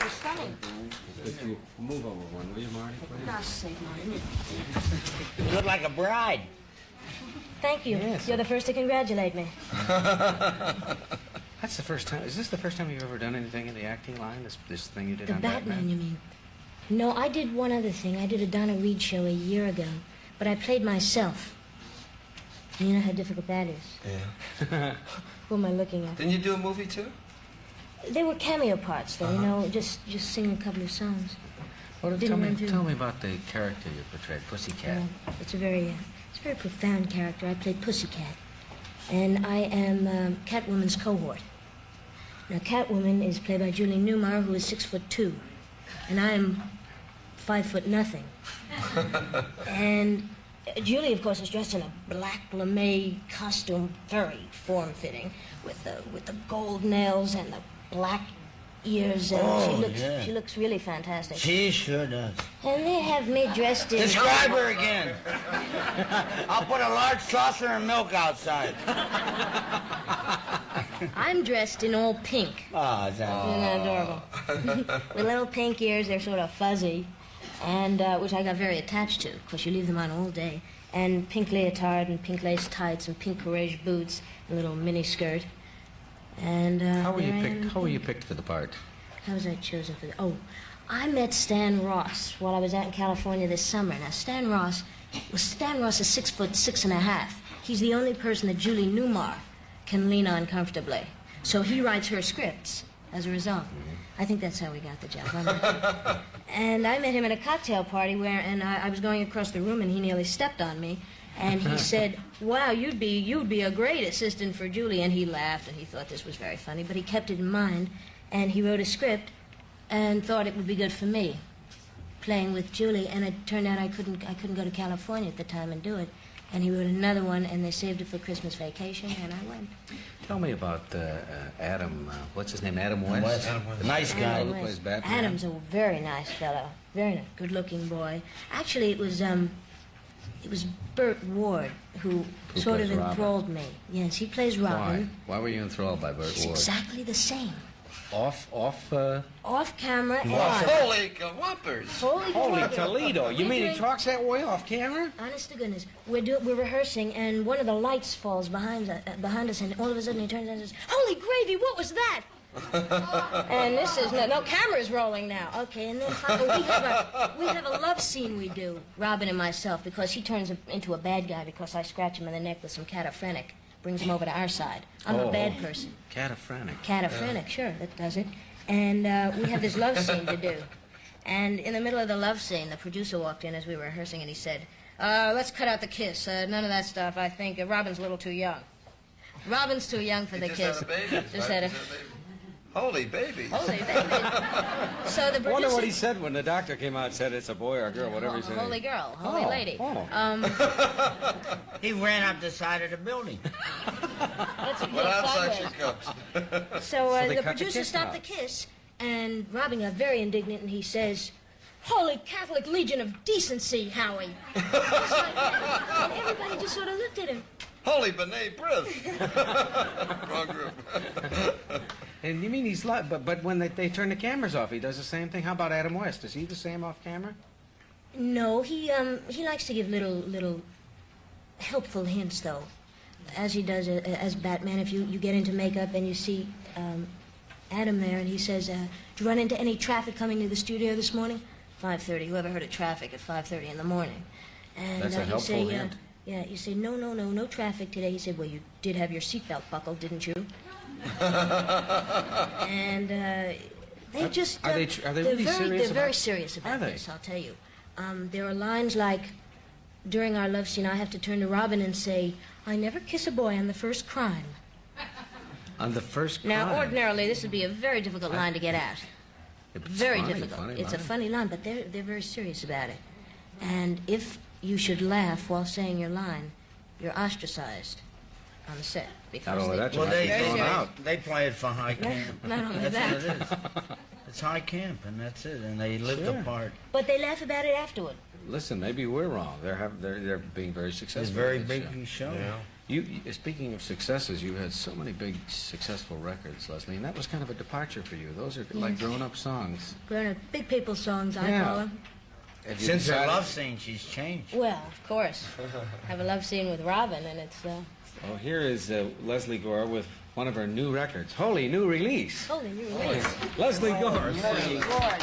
You're stunning. If you move over one, will you, Marty? Now, save Marty. You look like a bride. Thank you. Yes. You're the first to congratulate me. That's the first time. Is this the first time you've ever done anything in the acting line? This thing you did The on Batman, you mean? No, I did one other thing. I did a Donna Reed show a year ago, but I played myself. You know how difficult that is. Yeah. Who am I looking at? Didn't you do a movie too? They were cameo parts, though. You know, just sing a couple of songs. Well, tell me about the character you portrayed, Pussycat. It's a very profound character. I played Pussycat, and I am Catwoman's cohort. Now, Catwoman is played by Julie Newmar, who is 6'2", and I am 5'0". And Julie, of course, is dressed in a black lame costume, very form-fitting, with the gold nails and the black ears. And she looks really fantastic. She sure does. And they have me dressed in... Describe her again. I'll put a large saucer of milk outside. I'm dressed in all pink. Oh, is that... Isn't that adorable? With little pink ears, they're sort of fuzzy, and which I got very attached to. Of course, you leave them on all day. And pink leotard and pink lace tights and pink courage boots and a little mini skirt. And How were you picked for the part? How was I chosen for the... Oh, I met Stan Ross while I was out in California this summer. Now, Stan Ross is 6'6½". He's the only person that Julie Newmar can lean on comfortably. So he writes her scripts as a result. I think that's how we got the job. And I met him at a cocktail party and I was going across the room and he nearly stepped on me. And he said, wow, you'd be a great assistant for Julie. And he laughed and he thought this was very funny, but he kept it in mind and he wrote a script and thought it would be good for me, playing with Julie. And it turned out I couldn't go to California at the time and do it. And he wrote another one, and they saved it for Christmas vacation, and I went. Tell me about Adam, what's his name, Adam West? Adam West. Nice guy. Who plays Batman. Adam's a very nice fellow, very nice, good-looking boy. Actually, it was Burt Ward who sort of enthralled me. Yes, he plays Robin. Why were you enthralled by Burt Ward? Exactly the same. Off camera and Holy whoppers! Holy Toledo! You mean he talks that way off camera? Honest to goodness, we're rehearsing, and one of the lights falls behind us, and all of a sudden he turns and says, "Holy gravy! What was that?" And this is no camera's rolling now. Okay, and then finally we have a love scene we do, Robin and myself, because he turns into a bad guy because I scratch him in the neck with some cataphrenic. Brings him over to our side. I'm a bad person. Cataphrenic. Cataphrenic, sure, that does it. And we have this love scene to do. And in the middle of the love scene, the producer walked in as we were rehearsing, and he said, let's cut out the kiss. None of that stuff. I think Robin's a little too young. Robin's too young for the kiss. Just had a baby. Just had a... Holy baby. Holy baby. So the producer... I wonder what he said when the doctor came out and said it's a boy or a girl, whatever he said. Holy girl, holy lady. He ran up the side of the building. Well, outside she goes. So the producer stopped the kiss, and Robin got very indignant, and he says, "Holy Catholic Legion of Decency, Howie." And everybody just sort of looked at him. Holy B'nai B'rith. Wrong group. And you mean he's like, but when they turn the cameras off, he does the same thing? How about Adam West? Is he the same off camera? No, he likes to give little helpful hints, though, as he does as Batman. If you get into makeup and you see Adam there, and he says, "Did you run into any traffic coming to the studio this morning?" 5:30. Whoever heard of traffic at 5:30 in the morning? And that's a helpful hint. Yeah, you say, no traffic today. He said, well, you did have your seatbelt buckled, didn't you? And they just... Are they really serious? They're very serious about this, I'll tell you. There are lines like, during our love scene, I have to turn to Robin and say, "I never kiss a boy on the first crime." On the first crime? Now, ordinarily, this would be a very difficult line to get at. Very difficult. It's a funny line, but they're very serious about it. And if you should laugh while saying your line, you're ostracized on the set. Because they play it for high camp. Not only that's what it is. It's high camp, and that's it. And they live the part. But they laugh about it afterward. Listen, maybe we're wrong. They're being very successful. It's a very big show. Yeah. Speaking of successes, you had so many big, successful records, Lesley, and that was kind of a departure for you. Those are like grown-up songs. Grown-up, big people songs, I call them. Since her love scene, she's changed. Well, of course. I have a love scene with Robin, and it's... Oh, here is Lesley Gore with one of her new records. Holy new release. Holy new release. Lesley Gore. Lesley Gore.